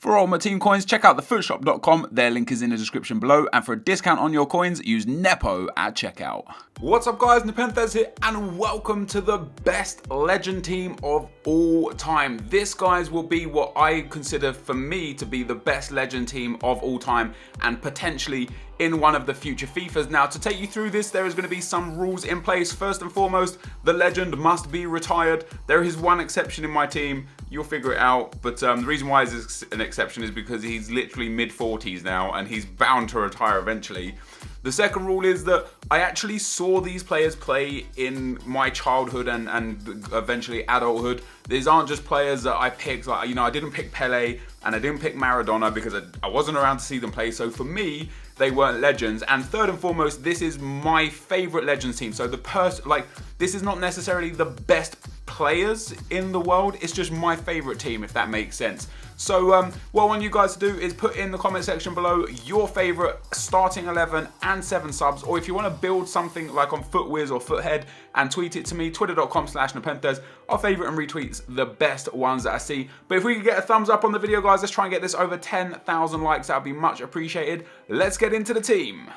For all my team coins, check out thefootshop.com. Their link is in the description below. And for a discount on your coins, use Nepo at checkout. What's up guys, NepentheZ here, and welcome to the best legend team of all time. This, guys, will be what I consider for me to be the best legend team of all time, and potentially in one of the future FIFAs. Now, to take you through this, there is going to be some rules in place. First and foremost, the legend must be retired. There is one exception in my team. You'll figure it out, but the reason why it's an exception is because he's literally mid-40s now, and he's bound to retire eventually. The second rule is that I actually saw these players play in my childhood and eventually adulthood. These aren't just players that I picked. Like, you know, I didn't pick Pele and I didn't pick Maradona because I wasn't around to see them play. So for me, they weren't legends. And third and foremost, this is my favorite legends team. So this is not necessarily the best players in the world. It's just my favorite team, if that makes sense. So what I want you guys to do is put in the comment section below your favorite starting 11 and 7 subs, or if you want to build something like on FootWiz or Foothead and tweet it to me, twitter.com/NepentheZ. I'll favorite and retweet the best ones that I see. But if we could get a thumbs up on the video, guys, let's try and get this over 10,000 likes. That would be much appreciated. Let's get into the team.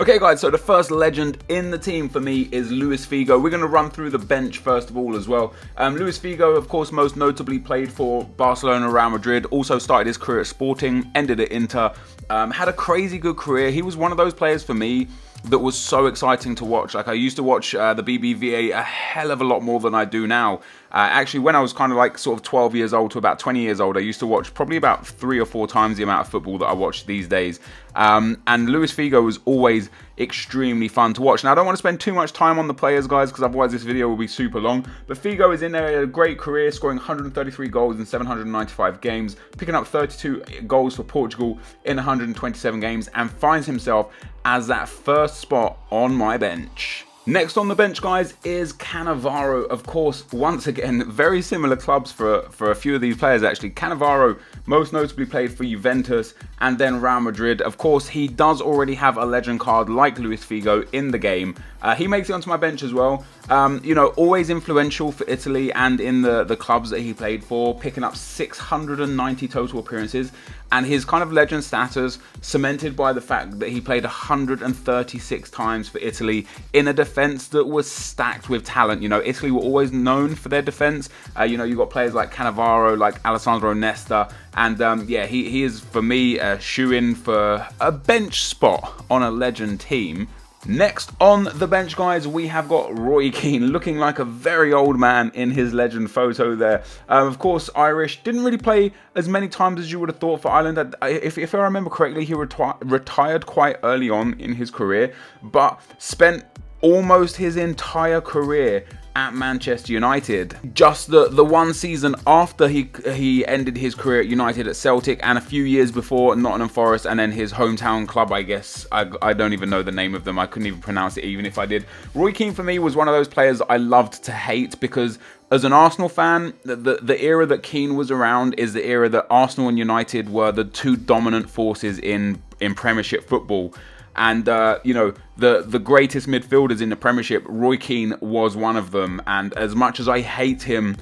Okay guys, so the first legend in the team for me is Luis Figo. We're going to run through the bench first of all as well. Luis Figo, of course, most notably played for Barcelona, Real Madrid, also started his career at Sporting, ended at Inter, had a crazy good career. He was one of those players for me that was so exciting to watch. Like, I used to watch the BBVA a hell of a lot more than I do now. Actually, when I was kind of like sort of 12 years old to about 20 years old, I used to watch probably about 3 or 4 times the amount of football that I watch these days. And Luis Figo was always extremely fun to watch. Now, I don't want to spend too much time on the players, guys, because otherwise this video will be super long. But Figo is in there, he had a great career, scoring 133 goals in 795 games, picking up 32 goals for Portugal in 127 games, and finds himself as that first spot on my bench. Next on the bench, guys, is Cannavaro. Of course, once again, very similar clubs for a few of these players, actually. Cannavaro most notably played for Juventus and then Real Madrid. Of course, he does already have a legend card like Luis Figo in the game. He makes it onto my bench as well. You know, always influential for Italy and in the clubs that he played for, picking up 690 total appearances. And his kind of legend status cemented by the fact that he played 136 times for Italy in a defence that was stacked with talent. You know, Italy were always known for their defence. You know, you got players like Cannavaro, like Alessandro Nesta, and yeah, he is for me a shoe-in for a bench spot on a legend team. Next on the bench, guys, we have got Roy Keane, looking like a very old man in his legend photo there. Of course, Irish, didn't really play as many times as you would have thought for Ireland. If I remember correctly, he retired quite early on in his career, but spent almost his entire career at Manchester United. Just the one season after he ended his career at United at Celtic, and a few years before Nottingham Forest, and then his hometown club, I guess. I don't even know the name of them. I couldn't even pronounce it even if I did. Roy Keane for me was one of those players I loved to hate, because as an Arsenal fan, the era that Keane was around is the era that Arsenal and United were the two dominant forces in Premiership football. And, you know, the greatest midfielders in the Premiership, Roy Keane was one of them. And as much as I hate him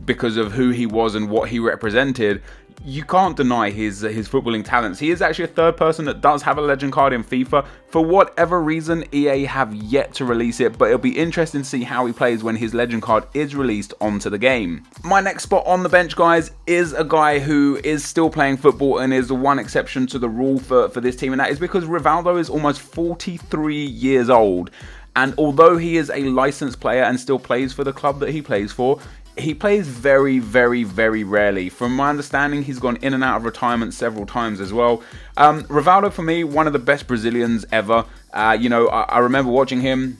because of who he was and what he represented, you can't deny his footballing talents. He is actually a third person that does have a legend card in FIFA. For whatever reason, EA have yet to release it, but it'll be interesting to see how he plays when his legend card is released onto the game. My next spot on the bench, guys, is a guy who is still playing football and is the one exception to the rule for this team, and that is because Rivaldo is almost 43 years old. And although he is a licensed player and still plays for the club that he plays for, he plays very, very, very rarely. From my understanding, he's gone in and out of retirement several times as well. Rivaldo, for me, one of the best Brazilians ever. You know, I remember watching him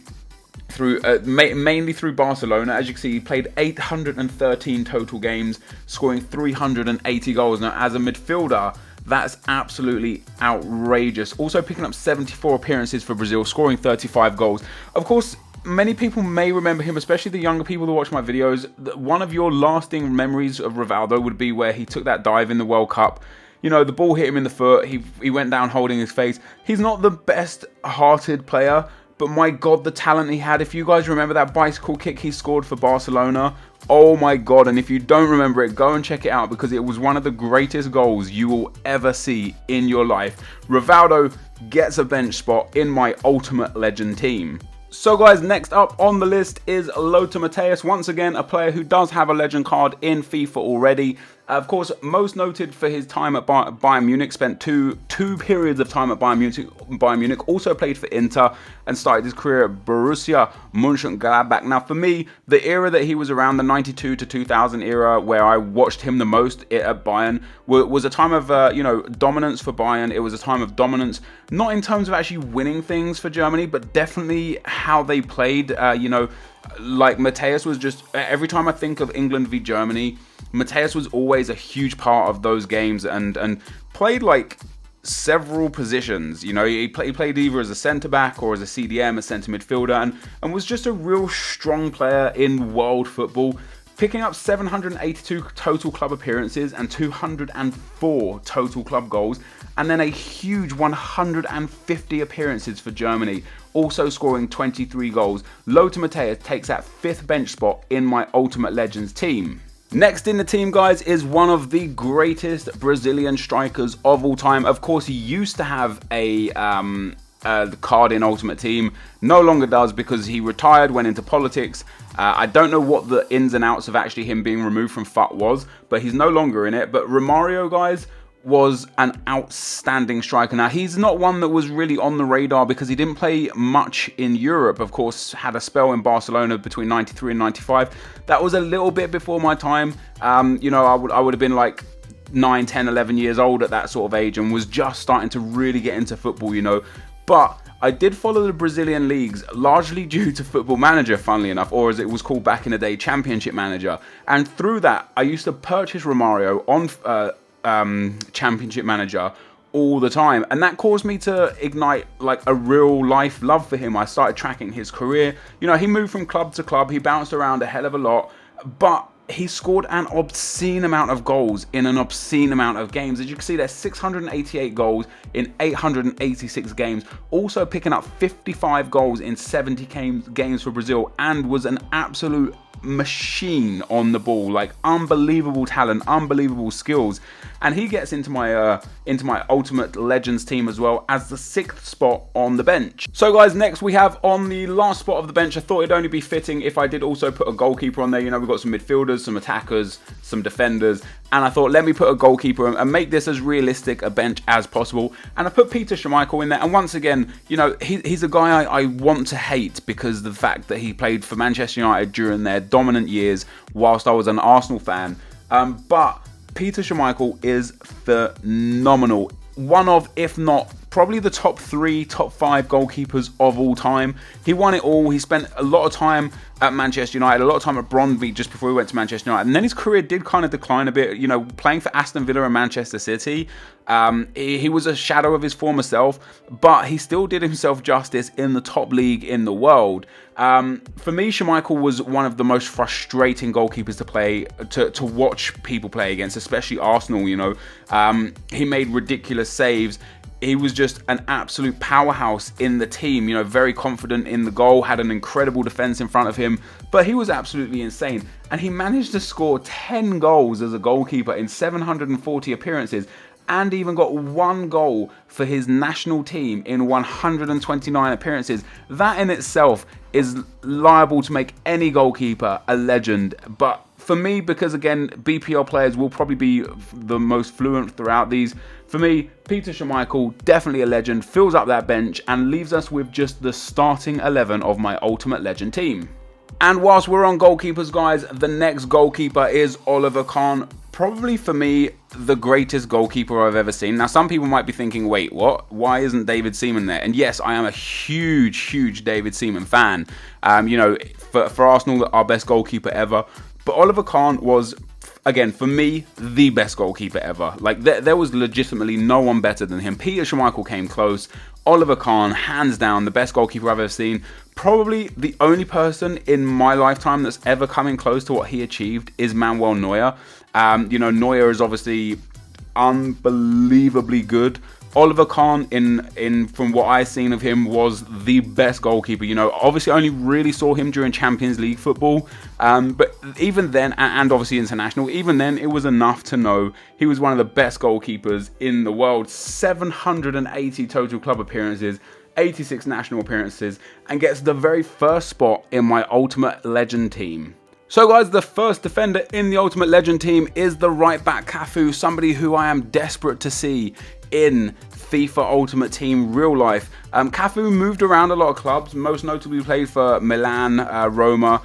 through mainly through Barcelona. As you can see, he played 813 total games, scoring 380 goals. Now, as a midfielder, that's absolutely outrageous. Also picking up 74 appearances for Brazil, scoring 35 goals. Of course, many people may remember him, especially the younger people that watch my videos. One of your lasting memories of Rivaldo would be where he took that dive in the World Cup. You know, the ball hit him in the foot. He went down holding his face. He's not the best-hearted player, but my God, the talent he had. If you guys remember that bicycle kick he scored for Barcelona Oh my God, and if you don't remember it, go and check it out because it was one of the greatest goals you will ever see in your life. Rivaldo gets a bench spot in my Ultimate Legend team. So guys, next up on the list is Lothar Matthäus. Once again, a player who does have a legend card in FIFA already. Of course, most noted for his time at Bayern Munich, spent two periods of time at Bayern Munich, also played for Inter and started his career at Borussia Mönchengladbach. Now for me, the era that he was around, the 92 to 2000 era, where I watched him the most at Bayern, was a time of dominance for Bayern. It was a time of dominance, not in terms of actually winning things for Germany, but definitely how they played. Like Matthäus was just, every time I think of England v Germany, Matthäus was always a huge part of those games and played like several positions. You know, he played either as a centre-back or as a CDM, a centre midfielder, and was just a real strong player in world football, picking up 782 total club appearances and 204 total club goals, and then a huge 150 appearances for Germany, also scoring 23 goals. Lothar Matthäus takes that 5th bench spot in my Ultimate Legends team. Next in the team, guys, is one of the greatest Brazilian strikers of all time. Of course, he used to have a card in Ultimate Team, no longer does because he retired, went into politics. I don't know what the ins and outs of actually him being removed from FUT was, but he's no longer in it. But Romario, guys, was an outstanding striker. Now, he's not one that was really on the radar because he didn't play much in Europe. Of course, had a spell in Barcelona between 93 and 95. That was a little bit before my time. I would have been like 9, 10, 11 years old at that sort of age and was just starting to really get into football, But I did follow the Brazilian leagues largely due to Football Manager, funnily enough, or as it was called back in the day, Championship Manager. And through that, I used to purchase Romario on Championship Manager all the time, and that caused me to ignite like a real life love for him. I started tracking his career. He moved from club to club, he bounced around a hell of a lot, but he scored an obscene amount of goals in an obscene amount of games. As you can see, there's 688 goals in 886 games, also picking up 55 goals in 70 games for Brazil, and was an absolute machine on the ball. Like, unbelievable talent, unbelievable skills. And he gets into my Ultimate Legends team as well as the 6th spot on the bench. So guys, next we have on the last spot of the bench, I thought it'd only be fitting if I did also put a goalkeeper on there. We've got some midfielders, some attackers, some defenders, and I thought let me put a goalkeeper and make this as realistic a bench as possible. And I put Peter Schmeichel in there, and once again, he's a guy I want to hate because of the fact that he played for Manchester United during their dominant years whilst I was an Arsenal fan. But Peter Schmeichel is phenomenal. One of, if not probably the top 3, top 5 goalkeepers of all time. He won it all. He spent a lot of time at Manchester United, a lot of time at Brøndby just before he went to Manchester United. And then his career did kind of decline a bit, playing for Aston Villa and Manchester City. He was a shadow of his former self, but he still did himself justice in the top league in the world. For me, Schmeichel was one of the most frustrating goalkeepers to play, to watch people play against, especially Arsenal, He made ridiculous saves. He was just an absolute powerhouse in the team, very confident in the goal, had an incredible defense in front of him, but he was absolutely insane. And he managed to score 10 goals as a goalkeeper in 740 appearances, and even got 1 goal for his national team in 129 appearances. That in itself is liable to make any goalkeeper a legend. But for me, because again, BPL players will probably be the most fluent throughout these, for me, Peter Schmeichel, definitely a legend, fills up that bench and leaves us with just the starting 11 of my Ultimate Legend team. And whilst we're on goalkeepers, guys, the next goalkeeper is Oliver Kahn. Probably for me, the greatest goalkeeper I've ever seen. Now, some people might be thinking, wait, what? Why isn't David Seaman there? And yes, I am a huge David Seaman fan. For Arsenal, our best goalkeeper ever. But Oliver Kahn was, again, for me, the best goalkeeper ever. Like, there was legitimately no one better than him. Peter Schmeichel came close. Oliver Kahn, hands down, the best goalkeeper I've ever seen. Probably the only person in my lifetime that's ever coming close to what he achieved is Manuel Neuer. Neuer is obviously unbelievably good, Oliver Kahn, in from what I've seen of him, was the best goalkeeper. You know, obviously only really saw him during Champions League football, but even then, and obviously international, even then, it was enough to know he was one of the best goalkeepers in the world. 780 total club appearances, 86 national appearances, and gets the very first spot in my Ultimate Legend team. So guys, the first defender in the Ultimate Legend team is the right back Cafu, somebody who I am desperate to see in FIFA Ultimate Team real life. Cafu moved around a lot of clubs, most notably played for Milan, Roma,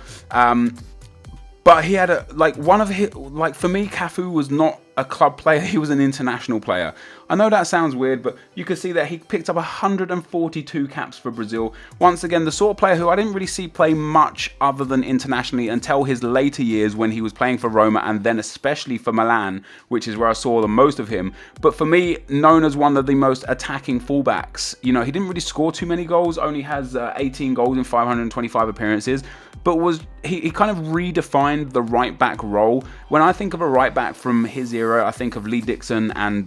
but he had for me, Cafu was not a club player, he was an international player. I know that sounds weird, but you can see that he picked up 142 caps for Brazil. Once again, the sort of player who I didn't really see play much other than internationally until his later years when he was playing for Roma, and then especially for Milan, which is where I saw the most of him. But for me, known as one of the most attacking fullbacks. You know, he didn't really score too many goals, only has 18 goals in 525 appearances, but he kind of redefined the right back role. When I think of a right back from his era, I think of Lee Dixon and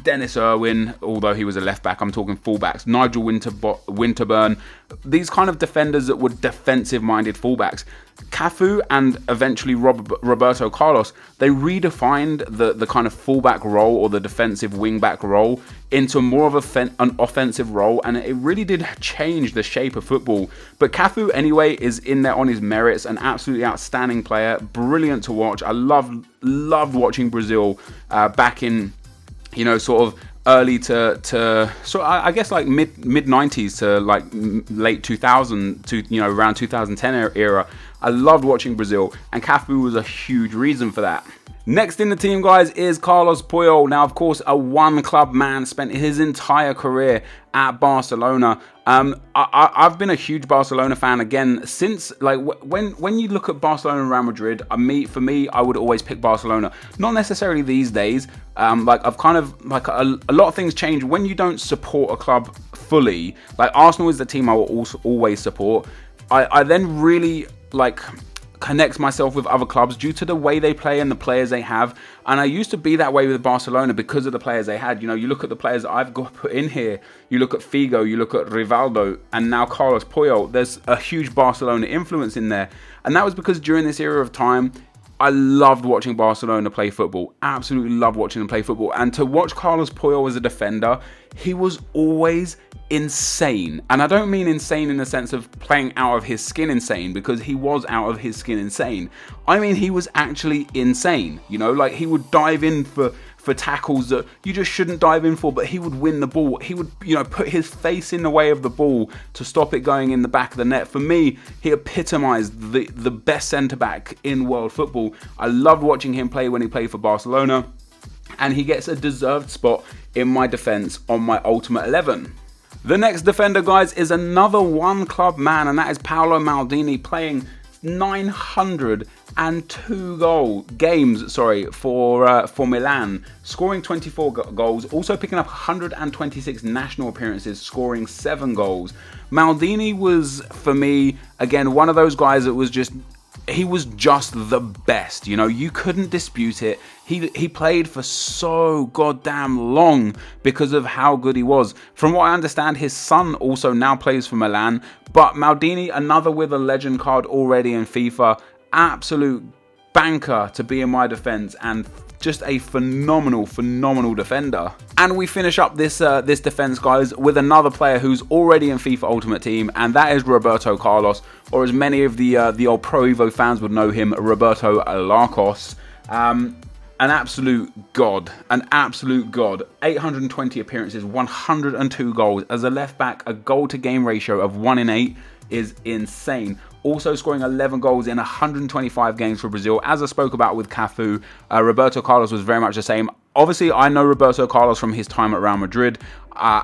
Dennis Irwin, although he was a left back. I'm talking fullbacks. Nigel Winterburn. These kind of defenders that were defensive-minded fullbacks. Cafu and eventually Roberto Carlos, they redefined the kind of fullback role or the defensive wing-back role into more of an offensive role, and it really did change the shape of football. But Cafu, anyway, is in there on his merits, an absolutely outstanding player, brilliant to watch. I loved watching Brazil back in, you know, sort of early to so I guess like mid 90s to like late 2000 to, you know, around 2010 era. I loved watching Brazil, and Cafu was a huge reason for that. Next in the team, guys, is Carlos Puyol. Now, of course, a one-club man, spent his entire career at Barcelona. I've been a huge Barcelona fan again since, like, when you look at Barcelona and Real Madrid. For me, I would always pick Barcelona. Not necessarily these days. Like, I've kind of, like, a lot of things change when you don't support a club fully. Like, Arsenal is the team I will also always support. I then really, like, connect myself with other clubs due to the way they play and the players they have. And I used to be that way with Barcelona because of the players they had. You know, you look at the players that I've got put in here. You look at Figo, you look at Rivaldo, and now Carlos Puyol. There's a huge Barcelona influence in there. And that was because during this era of time, I loved watching Barcelona play football. Absolutely loved watching them play football. And to watch Carlos Puyol as a defender, he was always insane. And I don't mean insane in the sense of playing out of his skin insane, because he was out of his skin insane. I mean, he was actually insane. You know, like, he would dive in for tackles that you just shouldn't dive in for, but he would win the ball. He would, you know, put his face in the way of the ball to stop it going in the back of the net. For me, he epitomized the best centre-back in world football. I loved watching him play when he played for Barcelona, and he gets a deserved spot in my defence on my Ultimate 11. The next defender, guys, is another one-club man, and that is Paolo Maldini, playing 902 games for Milan, scoring 24 goals, also picking up 126 national appearances, scoring 7 goals. Maldini was, for me, again, one of those guys that was just, he was just the best. You know, you couldn't dispute it. He played for so goddamn long because of how good he was. From what I understand, his son also now plays for Milan. But Maldini, another with a legend card already in FIFA, absolute banker to be in my defense, and just a phenomenal defender. And we finish up this defense, guys, with another player who's already in FIFA Ultimate Team, and that is Roberto Carlos, or as many of the old Pro Evo fans would know him, Roberto Larcos. An absolute god. 820 appearances, 102 goals. As a left back, a goal to game ratio of 1 in 8 is insane. Also scoring 11 goals in 125 games for Brazil. As I spoke about with Cafu, Roberto Carlos was very much the same. Obviously, I know Roberto Carlos from his time at Real Madrid. I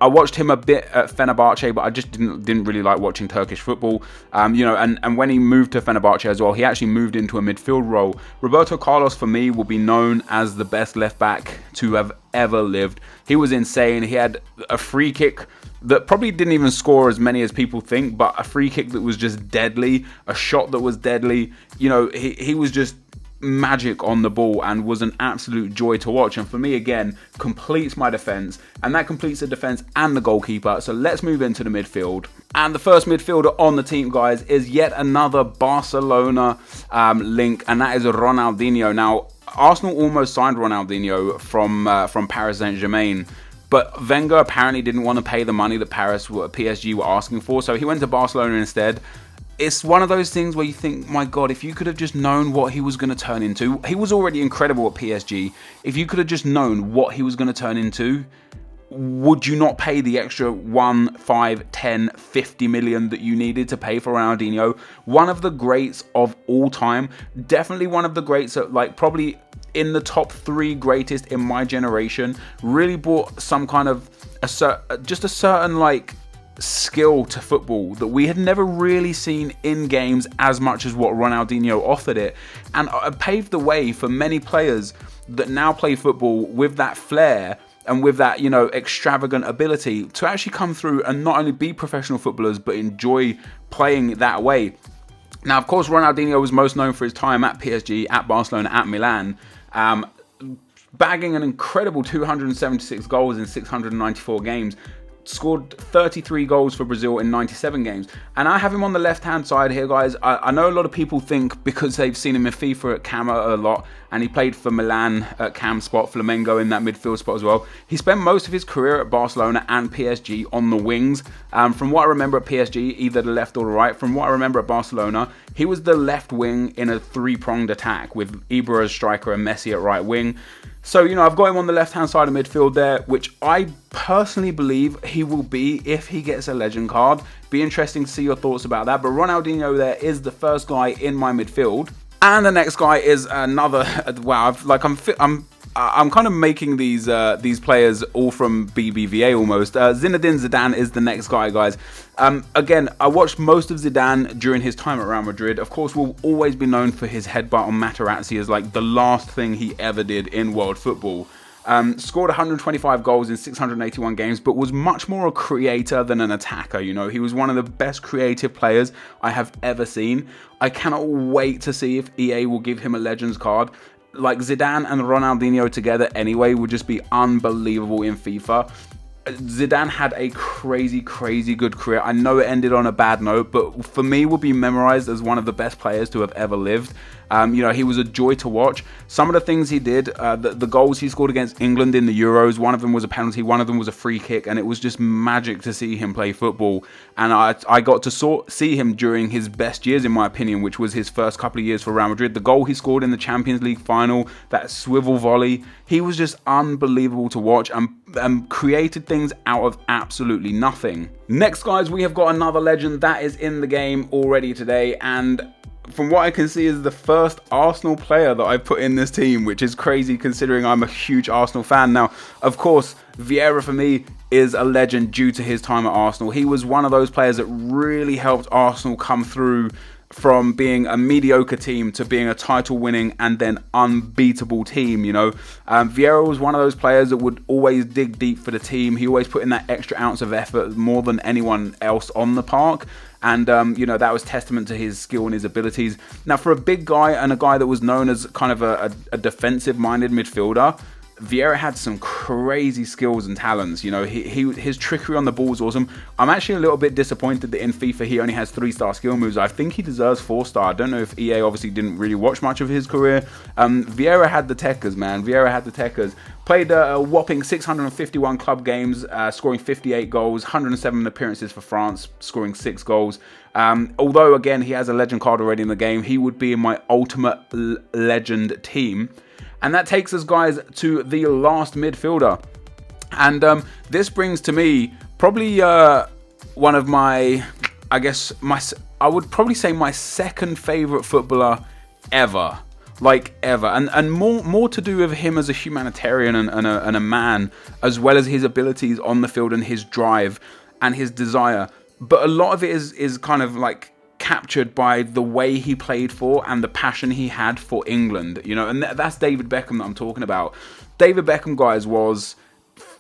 watched him a bit at Fenerbahce, but I just didn't really like watching Turkish football. You know, and when he moved to Fenerbahce as well, he actually moved into a midfield role. Roberto Carlos, for me, will be known as the best left back to have ever lived. He was insane. He had a free kick that probably didn't even score as many as people think, but a free kick that was just deadly, a shot that was deadly. You know, he was just magic on the ball and was an absolute joy to watch. And for me, again, completes my defence, and that completes the defence and the goalkeeper. So let's move into the midfield. And the first midfielder on the team, guys, is yet another Barcelona link, and that is Ronaldinho. Now, Arsenal almost signed Ronaldinho from Paris Saint-Germain, but Wenger apparently didn't want to pay the money that PSG were asking for, so he went to Barcelona instead. It's one of those things where you think, my God, if you could have just known what he was going to turn into. He was already incredible at PSG. If you could have just known what he was going to turn into, would you not pay the extra 1, 5, 10, 50 million that you needed to pay for Ronaldinho? One of the greats of all time. Definitely one of the greats, like probably in the top 3 greatest in my generation. Really brought some kind of, just a certain like skill to football that we had never really seen in games as much as what Ronaldinho offered it, and paved the way for many players that now play football with that flair and with that, you know, extravagant ability to actually come through and not only be professional footballers but enjoy playing that way. Now, of course, Ronaldinho was most known for his time at PSG, at Barcelona, at Milan, bagging an incredible 276 goals in 694 games. Scored 33 goals for Brazil in 97 games. And I have him on the left-hand side here, guys. I know a lot of people think because they've seen him in FIFA at Cam a lot, and he played for Milan at Cam spot, Flamengo in that midfield spot as well. He spent most of his career at Barcelona and PSG on the wings. From what I remember at PSG, either the left or the right. From what I remember at Barcelona, he was the left wing in a 3-pronged attack with Ibra as striker and Messi at right wing. So, you know, I've got him on the left-hand side of midfield there, which I personally believe he will be if he gets a legend card. Be interesting to see your thoughts about that. But Ronaldinho there is the first guy in my midfield. And the next guy is another, wow, I'm kind of making these players all from BBVA almost. Zinedine Zidane is the next guy, guys. Again, I watched most of Zidane during his time at Real Madrid. Of course, will always be known for his headbutt on Materazzi as like the last thing he ever did in world football. Scored 125 goals in 681 games, but was much more a creator than an attacker. You know, he was one of the best creative players I have ever seen. I cannot wait to see if EA will give him a Legends card. Like Zidane and Ronaldinho together anyway would just be unbelievable in FIFA. Zidane had a crazy good career. I know it ended on a bad note, but for me will be memorized as one of the best players to have ever lived. You know, he was a joy to watch. Some of the things he did, the goals he scored against England in the Euros, one of them was a penalty, one of them was a free kick, and it was just magic to see him play football. And I got to see him during his best years, in my opinion, which was his first couple of years for Real Madrid. The goal he scored in the Champions League final, that swivel volley, he was just unbelievable to watch and created things out of absolutely nothing. Next, guys, we have got another legend that is in the game already today, and from what I can see is the first Arsenal player that I put in this team, which is crazy considering I'm a huge Arsenal fan. Now, of course, Vieira for me is a legend due to his time at Arsenal. He was one of those players that really helped Arsenal come through from being a mediocre team to being a title-winning and then unbeatable team, you know. Vieira was one of those players that would always dig deep for the team. He always put in that extra ounce of effort more than anyone else on the park. And, you know, that was testament to his skill and his abilities. Now, for a big guy and a guy that was known as kind of a defensive-minded midfielder, Vieira had some crazy skills and talents. You know, his trickery on the ball was awesome. I'm actually a little bit disappointed that in FIFA he only has 3-star skill moves. I think he deserves 4-star. I don't know if EA obviously didn't really watch much of his career. Vieira had the techers, man. Vieira had the techers. Played a whopping 651 club games, scoring 58 goals, 107 appearances for France, scoring 6 goals. Although, again, he has a legend card already in the game, he would be in my ultimate legend team. And that takes us, guys, to the last midfielder. And this brings to me probably one of my, I would probably say my second favourite footballer ever. Like ever. And more to do with him as a humanitarian and a man, as well as his abilities on the field and his drive and his desire. But a lot of it is kind of like captured by the way he played for and the passion he had for England, you know, and that's David Beckham that I'm talking about. David Beckham, guys, was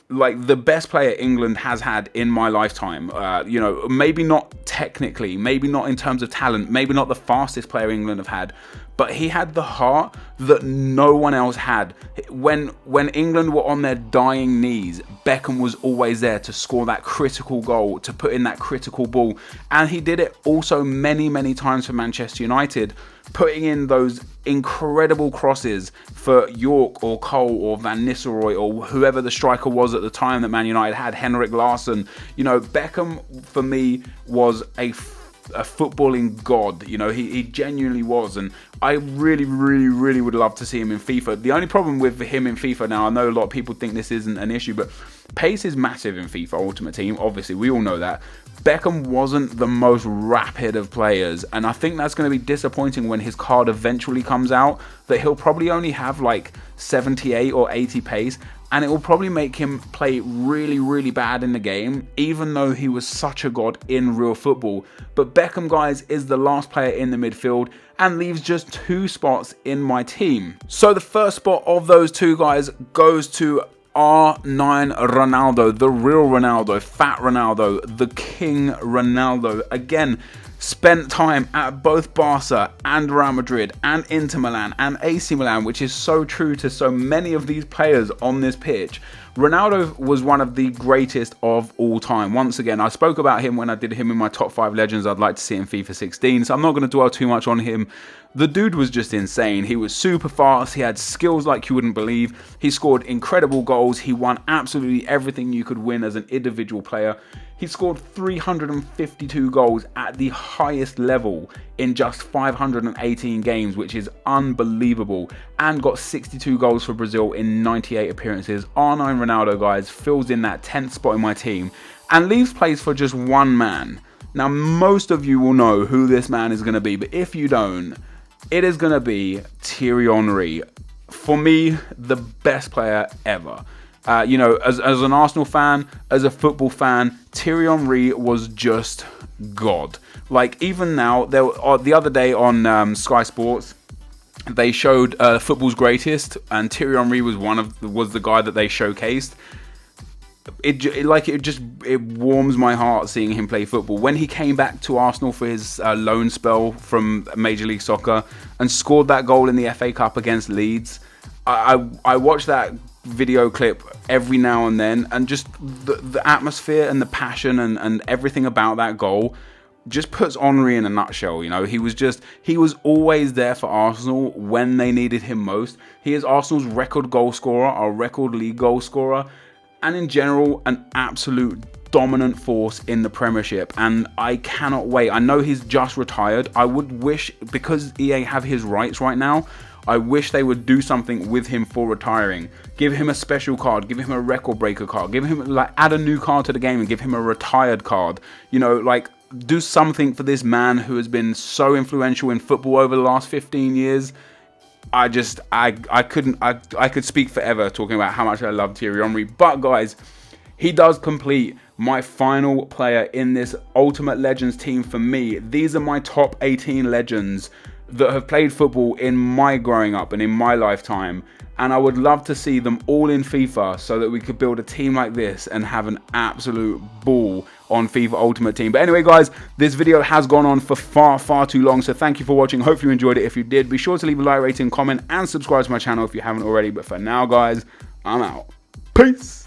like the best player England has had in my lifetime. You know, maybe not technically, maybe not in terms of talent, maybe not the fastest player England have had, but he had the heart that no one else had. When England were on their dying knees, Beckham was always there to score that critical goal, to put in that critical ball. And he did it also many, many times for Manchester United, putting in those incredible crosses for York or Cole or Van Nistelrooy or whoever the striker was at the time that Man United had, Henrik Larsson. You know, Beckham for me was a footballing god. You know, he genuinely was, and I really would love to see him in FIFA. The only problem with him in FIFA now, I know a lot of people think this isn't an issue, but pace is massive in FIFA Ultimate Team. Obviously, we all know that. Beckham wasn't the most rapid of players, and I think that's going to be disappointing when his card eventually comes out, that he'll probably only have like 78 or 80 pace, and it will probably make him play really bad in the game, even though he was such a god in real football. But Beckham, guys, is the last player in the midfield and leaves just 2 spots in my team. So the first spot of those 2 guys goes to R9 Ronaldo, the real Ronaldo, Fat Ronaldo, the King Ronaldo. Again, spent time at both Barca and Real Madrid and Inter Milan and AC Milan, which is so true to so many of these players on this pitch. Ronaldo was one of the greatest of all time. Once again, I spoke about him when I did him in my top 5 legends I'd like to see in FIFA 16, so I'm not going to dwell too much on him. The dude was just insane. He was super fast. He had skills like you wouldn't believe. He scored incredible goals. He won absolutely everything you could win as an individual player. He scored 352 goals at the highest level in just 518 games, which is unbelievable, and got 62 goals for Brazil in 98 appearances. R9 Ronaldo, guys, fills in that 10th spot in my team and leaves place for just one man. Now, most of you will know who this man is going to be, but if you don't, it is going to be Thierry Henry. For me, the best player ever. You know, as an Arsenal fan, as a football fan, Thierry Henry was just God. Like, even now, the other day on Sky Sports, they showed Football's Greatest, and Thierry Henry was was the guy that they showcased. It warms my heart seeing him play football. When he came back to Arsenal for his loan spell from Major League Soccer and scored that goal in the FA Cup against Leeds, I watched that video clip every now and then, and just the atmosphere and the passion and everything about that goal just puts Henry in a nutshell. You know, he was always there for Arsenal when they needed him most. He is Arsenal's record goal scorer, our record league goal scorer, and in general, an absolute dominant force in the Premiership. And I cannot wait. I know he's just retired. I would wish, because EA have his rights right now, I wish they would do something with him for retiring. Give him a special card, give him a record breaker card, give him, like, add a new card to the game and give him a retired card. You know, like, do something for this man who has been so influential in football over the last 15 years. I could speak forever talking about how much I love Thierry Henry. But guys, he does complete my final player in this Ultimate Legends team for me. These are my top 18 legends that have played football in my growing up and in my lifetime, and I would love to see them all in FIFA so that we could build a team like this and have an absolute ball on FIFA Ultimate Team. But anyway, guys, this video has gone on for far too long, so thank you for watching. Hopefully you enjoyed it. If you did, be sure to leave a like, rating, comment, and subscribe to my channel if you haven't already. But for now, guys, I'm out. Peace.